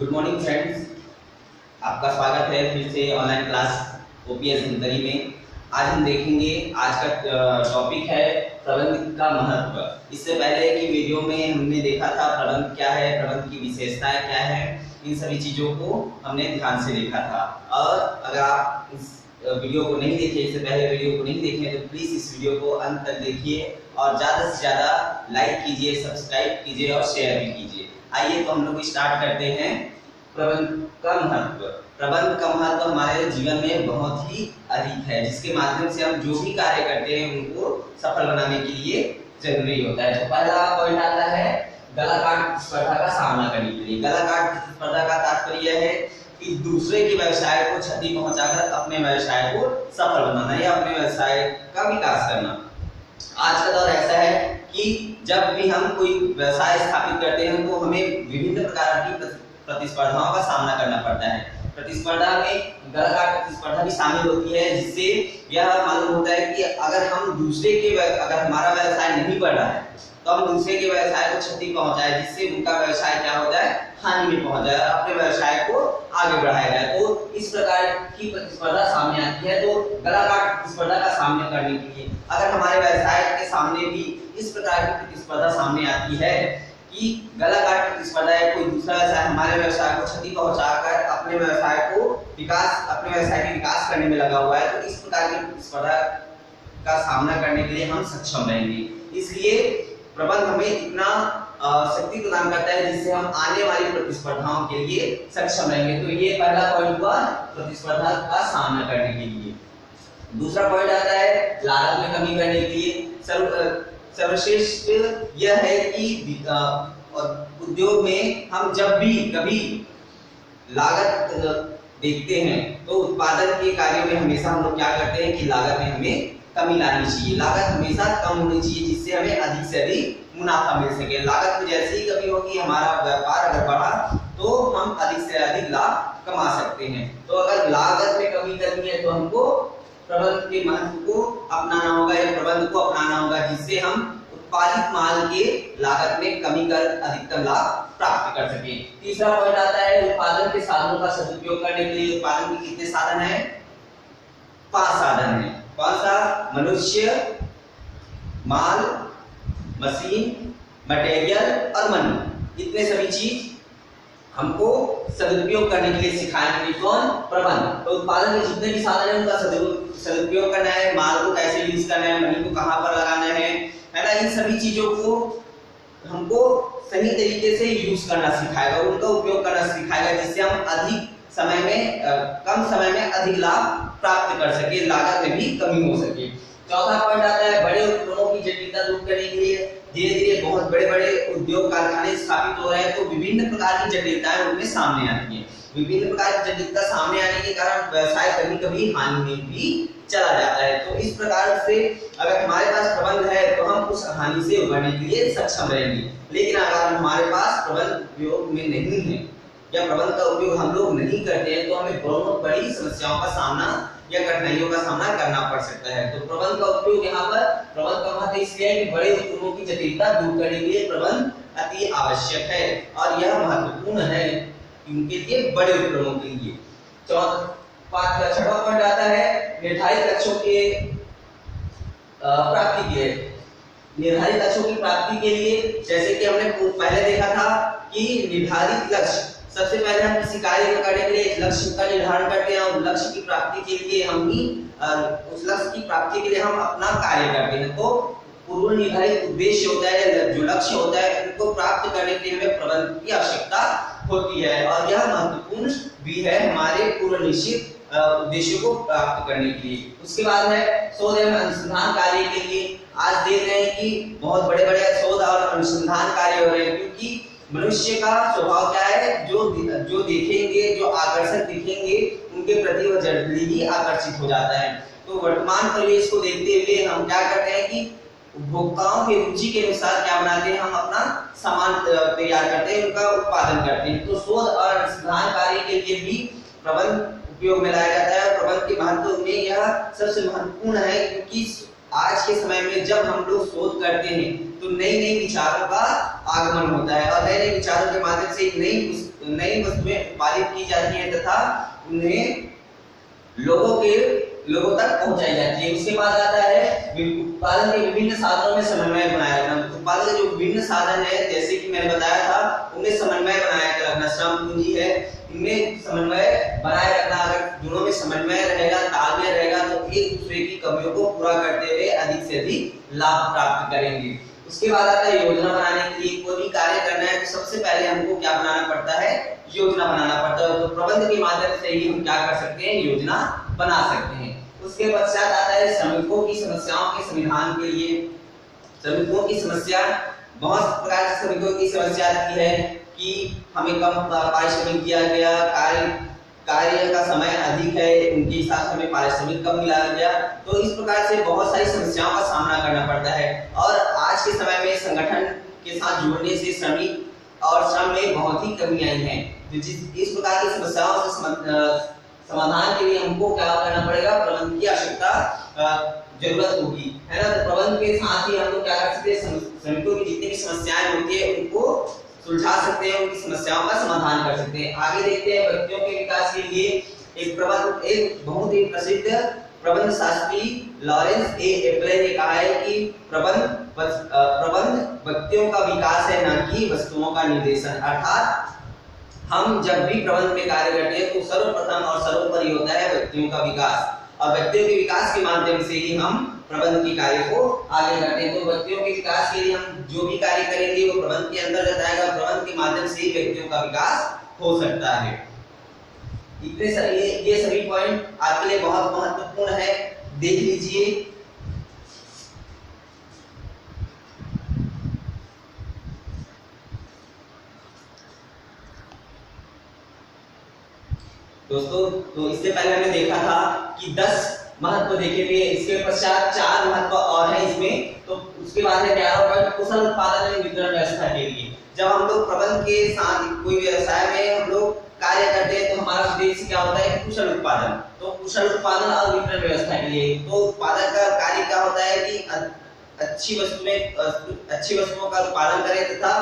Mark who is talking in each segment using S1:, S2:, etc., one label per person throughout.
S1: Good morning friends, आपका स्वागत है फिर से ऑनलाइन क्लास ओपीएस धमतरी में। आज हम देखेंगे, आज का टॉपिक है प्रबंध का महत्व। इससे पहले की वीडियो में हमने देखा था प्रबंध क्या है, प्रबंध की विशेषताएं क्या है, इन सभी चीज़ों को हमने ध्यान से देखा था। और अगर आप इस वीडियो को नहीं देखे, इससे पहले वीडियो को नहीं देखे तो प्लीज़ इस वीडियो को अंत तक देखिए और ज़्यादा से ज़्यादा लाइक कीजिए, सब्सक्राइब कीजिए और शेयर भी कीजिए। आइए तो हम लोग स्टार्ट करते हैं। प्रबंध का महत्व। प्रबंध का महत्व हमारे जीवन में बहुत ही अधिक है, जिसके माध्यम से हम जो भी कार्य करते हैं उनको सफल बनाने के लिए जरूरी होता है। तो पहला पॉइंट आता है गलाकाट प्रतिस्पर्धा का सामना करने के लिए। गलाकाट प्रतिस्पर्धा का तात्पर्य है कि दूसरे के व्यवसाय को क्षति पहुंचाकर अपने व्यवसाय को सफल बनाना या अपने व्यवसाय का विकास करना। आज का दौर ऐसा है कि जब भी हम कोई व्यवसाय स्थापित करते हैं तो हमें विभिन्न प्रकार की प्रतिस्पर्धाओं का सामना करना पड़ता है। प्रतिस्पर्धा में गलाकाट प्रतिस्पर्धा भी शामिल होती है, जिससे यह मालूम होता है कि अगर हमारा व्यवसाय नहीं बढ़ रहा है तो हम दूसरे के व्यवसाय को क्षति पहुंचाए, जिससे उनका व्यवसाय क्या हो जाए, हानि में पहुंच जाए और अपने व्यवसाय को आगे बढ़ाया जाए। तो इस प्रकार की प्रतिस्पर्धा सामने आती है। तो गलाकाट प्रतिस्पर्धा का सामना करने के लिए अगर हमारे व्यवसाय के सामने भी इस प्रकार की प्रतिस्पर्धा सामने आती है कि गलाकाट प्रतिस्पर्धा है, कोई दूसरा व्यवसाय हमारे व्यवसाय को क्षति पहुंचाकर अपने व्यवसाय के विकास करने में लगा हुआ है, तो इस प्रकार की प्रतिस्पर्धा का सामना करने के लिए हम सक्षम रहेंगे। इसलिए प्रबंध हमें इतना शक्ति प्रदान करता है जिससे हम आने वाली प्रतिस्पर्धाओं के लिए सक्षम रहेंगे। तो ये पहला पॉइंट हुआ प्रतिस्पर्धा का सामना करने के लिए। दूसरा पॉइंट आता है लागत में कमी करने के लिए। सर्वश्रेष्ठ यह है कि उद्योग में हम जब भी कभी लागत देखते हैं तो उत्पादन के कार्यों में हमेशा हम लोग क्या करते हैं कि लागत में हमें कमी लानी चाहिए। लागत हमेशा कम होनी चाहिए जिससे हमें अधिक से अधिक मुनाफा मिल सके। लागत में जैसे ही कमी होगी, हमारा व्यापार अगर बढ़ा तो हम अधिक से अधिक लाभ कमा सकते हैं। तो अगर लागत में कमी करनी है तो हमको प्रबंध के महत्व को अपनाना होगा या प्रबंध को अपनाना होगा, जिससे हम उत्पादित माल के लागत में कमी कर अधिकतम लाभ प्राप्त कर सके। तीसरा पॉइंट आता है उत्पादन के साधनों का सदुपयोग करने के लिए। उत्पादन के कितने साधन हैं? 5 साधन हैं। कौन सा? मनुष्य, माल, मशीन, मटेरियल और मन। इतने सभी चीज हमको सदुपयोग करने के लिए सिखाएंगे। कौन? प्रबंध। तो उत्पादन के जितने भी साधन हैं उनका सदुपयोग करना है, माल को कैसे यूज करना है, मनी को कहां पर लगाना है ना, इन सभी चीजों को हमको सही तरीके से यूज करना सिखाएगा, उनका उपयोग करना सिखाएगा, जिससे हम कम समय में अधिक लाभ प्राप्त कर सके, लागत में भी कमी हो सके। चौथा पॉइंट आता है बड़े उपक्रमों की जटिलता दूर करने के लिए। धीरे धीरे बहुत बड़े बड़े उद्योग कारखाने स्थापित हो रहे हैं तो विभिन्न प्रकार की जटिलताएं उनमें सामने आती हैं। विभिन्न प्रकार की जटिलता सामने आने के कारण व्यवसाय कभी कभी हानि में भी चला जाता है। तो इस प्रकार से अगर हमारे पास प्रबंध है तो हम उस हानि से उबरने के लिए सक्षम रहेंगे। लेकिन अगर हमारे पास प्रबंध उपयोग में नहीं है या प्रबंध का उपयोग हम लोग नहीं करते हैं तो हमें बहुत बड़ी समस्याओं का सामना या कठिनाइयों का सामना करना पड़ सकता है। तो प्रबंध का उपयोग यहाँ पर प्रबंध का महत्व इसलिए है कि बड़े उपक्रमों की जटिलता दूर करने के लिए प्रबंध अति आवश्यक है और यह महत्वपूर्ण है उनके लिए, बड़े उपक्रमों के लिए। छठवां पॉइंट आता है निर्धारित लक्ष्यों के प्राप्ति के लिए। निर्धारित लक्ष्यों की प्राप्ति के लिए जैसे कि हमने पहले देखा था कि निर्धारित लक्ष्य, सबसे पहले हम किसी कार्य को करने के लिए लक्ष्य का निर्धारण करते हैं और लक्ष्य की प्राप्ति के लिए उस लक्ष्य की प्राप्ति के लिए हम अपना कार्य करते हैं। तो पूर्व निर्धारित उद्देश्य होता है, जो लक्ष्य होता है, उनको प्राप्त करने के लिए हमें प्रबंध की आवश्यकता होती है और यह महत्वपूर्ण भी है हमारे पूर्व निश्चित उद्देश्यों को प्राप्त करने के लिए। उसके बाद है शोध एवं अनुसंधान कार्य के लिए। आज देख रहे हैं कि बहुत बड़े बड़े शोध और अनुसंधान कार्य हो रहे हैं, क्योंकि मनुष्य का स्वभाव क्या है, जो देखेंगे, जो आकर्षक दिखेंगे उनके प्रति वह जल्दी ही आकर्षित हो जाता है। तो वर्तमान परिवेश को देखते हुए हम क्या करते हैं कि उपभोक्ताओं की रुचि के अनुसार क्या बनाते हैं, हम अपना सामान तैयार करते हैं, उनका उत्पादन करते हैं। तो शोध और अनुसंधान कार्य के लिए भी प्रबंध उपयोग में लाया जाता है। प्रबंध के महत्व में यह सबसे महत्वपूर्ण है, क्योंकि आज के समय में जब हम लोग शोध करते हैं तो नई नई विचारों का आगमन होता है और नए नए विचारों के माध्यम से एक नई नई वस्तुएं उत्पादित की जाती हैं तथा उन्हें लोगों तक पहुंचाई जाती है। उसके बाद आता है उत्पादन के विभिन्न साधनों में समन्वय बनाए रखना। उत्पादन के जो विभिन्न साधन है, जैसे कि मैंने बताया था, उनमें समन्वय बनाए रखना। श्रम पूंजी है, इनमें समन्वय बनाए रखना। अगर दोनों में समन्वय रहेगा, तालमेल रहेगा, तो एक दूसरे की कमियों को पूरा करते हुए अधिक से अधिक लाभ प्राप्त करेंगे। उसके बाद आता है योजना बनाने के लिए। कोई भी कार्य करना है तो सबसे पहले हमको क्या बनाना पड़ता है? योजना बनाना पड़ता है। तो प्रबंध के माध्यम से ही हम क्या कर सकते हैं? योजना बना सकते हैं। उसके पश्चात आता है श्रमिकों की समस्याओं के समाधान के लिए। श्रमिकों की समस्या, बहुत प्रकार की श्रमिकों की समस्या आती है कि हमें कम पारिश्रमिक दिया गया, कार्य का समय अधिक है, उनके साथ हमें पारिश्रमिक कम मिला गया। तो इस प्रकार से बहुत सारी समस्याओं का सामना करना पड़ता है। और आज के समय में संगठन के साथ जुड़ने से श्रमिक और श्रम में बहुत ही कमी आई है। इस प्रकार की समस्याओं से समाधान के लिए हमको क्या करना पड़ेगा? प्रबंध की आवश्यकता जरूरत होगी, है ना। तो प्रबंध के साथ ही हम लोग क्या कर सकते हैं? श्रमिकों की जितनी भी समस्याएं होती है उनको सुलझा सकते हैं, उनकी समस्याओं का समाधान कर सकते हैं। आगे देखते हैं व्यक्तियों के विकास के लिए एक बहुत ही प्रसिद्ध प्रबंध शास्त्री लॉरेंस ए एप्ले ने कहा है कि प्रबंध व्यक्तियों का विकास है, न कि वस्तुओं का निर्देशन। अर्थात हम जब भी प्रबंध में कार्य करते हैं तो सर्वप्रथम और सर्वोपरि होता है व्यक्तियों का विकास, और व्यक्तियों के विकास के माध्यम से ही हम प्रबंध के कार्य को आगे करते हैं। तो व्यक्तियों के विकास के लिए हम जो भी कार्य करेंगे वो प्रबंध के अंतर्गत आएगा। प्रबंध के माध्यम से ही व्यक्तियों का विकास हो सकता है। ये सभी पॉइंट आपके लिए बहुत महत्वपूर्ण है, देख लीजिए। दोस्तों, तो इससे पहले हमने देखा था कि 10 महत्व देखे थे, इसके पश्चात 4 महत्व और है इसमें। तो उसके बाद है 11वां पॉइंट, कुशल उत्पादन एवं वितरण व्यवस्था के लिए। जब हम लोग प्रबंध के साथ कोई व्यवसाय में हम लोग कार्य करते हैं तो हमारा उद्देश्य क्या होता है? कुशल उत्पादन। तो कुशल उत्पादन और वितरण व्यवस्था के लिए तो उत्पादन का कार्य क्या होता है कि अच्छी वस्तुओं का उत्पादन करें तथा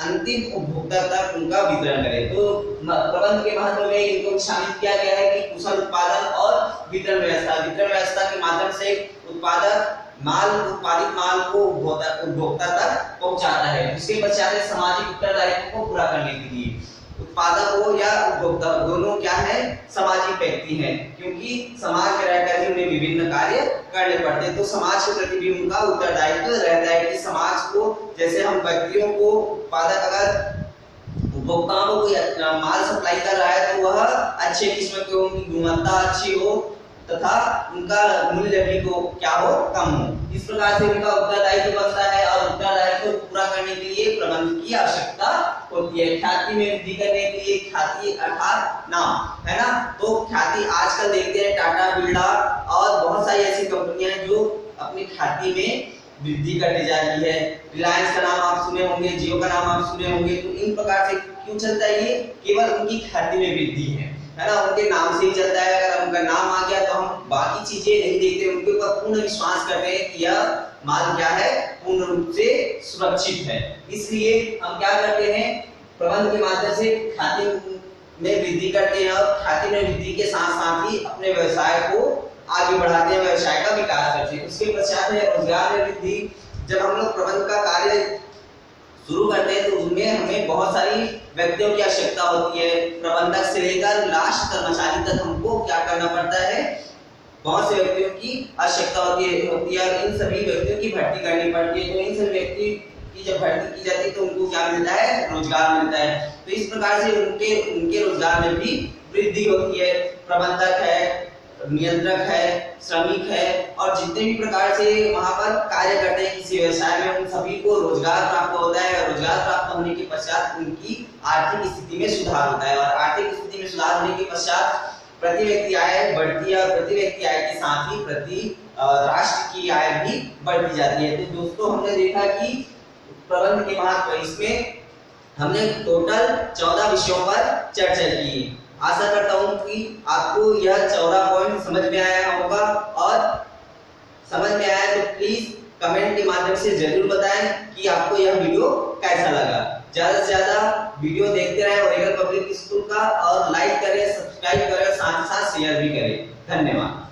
S1: अंतिम उपभोक्ता तक उनका वितरण करें। तो प्रबंध के महत्व में इनको शामिल किया गया है कि कुशल उत्पादन और वितरण व्यवस्था के माध्यम से उत्पादित माल को उपभोक्ता तक पहुंचाता है। उसके पश्चात सामाजिक उत्तरदायित्व को पूरा करने के लिए उत्पादक हो या उपभोक्ता दोनों क्या है? सामाजिक व्यक्ति हैं, क्योंकि समाज में रहकर ही उन्हें विभिन्न कार्य करने पड़ते हैं। तो समाज के प्रति भी उनका उत्तरदायित्व रहता है कि समाज को, जैसे हम व्यक्तियों को उत्पादक अगर उपभोक्ताओं को कोई माल सप्लाई कर रहा है तो वह अच्छे किस्म के, उनकी गुणवत्ता अच्छी हो तथा उनका मूल्य भी को क्या हो? कम हो। इस प्रकार से उनका उत्तरदायित्व बनता है और उत्तरदायित्व को पूरा करने के लिए प्रबंध की आवश्यकता होती है। ख्याति में वृद्धि करने के लिए, ख्याति अर्थात नाम, है ना। तो ख्याति आजकल देखते हैं टाटा, बिरला और बहुत सारी ऐसी कंपनियां हैं जो अपनी ख्याति में वृद्धि करने जा रही है। रिलायंस का नाम आप सुने होंगे, जियो का नाम आप सुने होंगे। तो इन प्रकार से क्यों चलता है? ये केवल उनकी ख्याति में वृद्धि है ना। उनके नाम से ही चलता है। अगर उनका नाम आ गया तो हम बाकी चीजें नहीं देखते, उनके ऊपर पूर्ण विश्वास करते हैं कि यह माल क्या है? पूर्ण रूप से सुरक्षित है। इसलिए हम क्या करते हैं? प्रबंध के माध्यम से ख्याति में वृद्धि करते हैं और ख्याति में वृद्धि के साथ साथ ही अपने व्यवसाय को आगे बढ़ाते हैं, व्यवसाय का विकास करते हैं। उसके पश्चात है रोजगार में वृद्धि। जब हम लोग प्रबंध का कार्य शुरू करते हैं तो उसमें हमें बहुत सारी व्यक्तियों की आवश्यकता होती है। प्रबंधक से लेकर लास्ट कर्मचारी तक हमको क्या करना पड़ता है? बहुत से व्यक्तियों की आवश्यकता होती है और इन सभी व्यक्तियों की भर्ती करनी पड़ती है। तो इन सभी व्यक्ति की जब भर्ती की जाती है तो उनको क्या मिलता है? रोजगार मिलता है। तो इस प्रकार से उनके रोजगार में भी वृद्धि होती है। प्रबंधक है, नियंत्रक है, श्रमिक है और जितने भी प्रकार से वहां पर कार्य करते हैं किसी व्यवसाय में, उन सभी को रोजगार प्राप्त होता है। रोजगार प्राप्त होने के पश्चात उनकी आर्थिक स्थिति में सुधार होता है और आर्थिक स्थिति में सुधार होने के पश्चात प्रति व्यक्ति आय बढ़ती है और प्रति व्यक्ति आय के साथ ही प्रति राष्ट्र की आय भी बढ़ती जाती है। तो दोस्तों, हमने देखा कि प्रबंध के महत्व, इसमें हमने टोटल 14 विषयों पर चर्चा की। आशा करता हूं कि आपको यह 14 पॉइंट समझ में आया होगा और समझ में आया तो प्लीज कमेंट के माध्यम से जरूर बताएं कि आपको यह वीडियो कैसा लगा। ज्यादा से ज्यादा वीडियो देखते रहे ओरेगन पब्लिक स्कूल का, और लाइक करें, सब्सक्राइब करें, साथ साथ शेयर भी करें। धन्यवाद।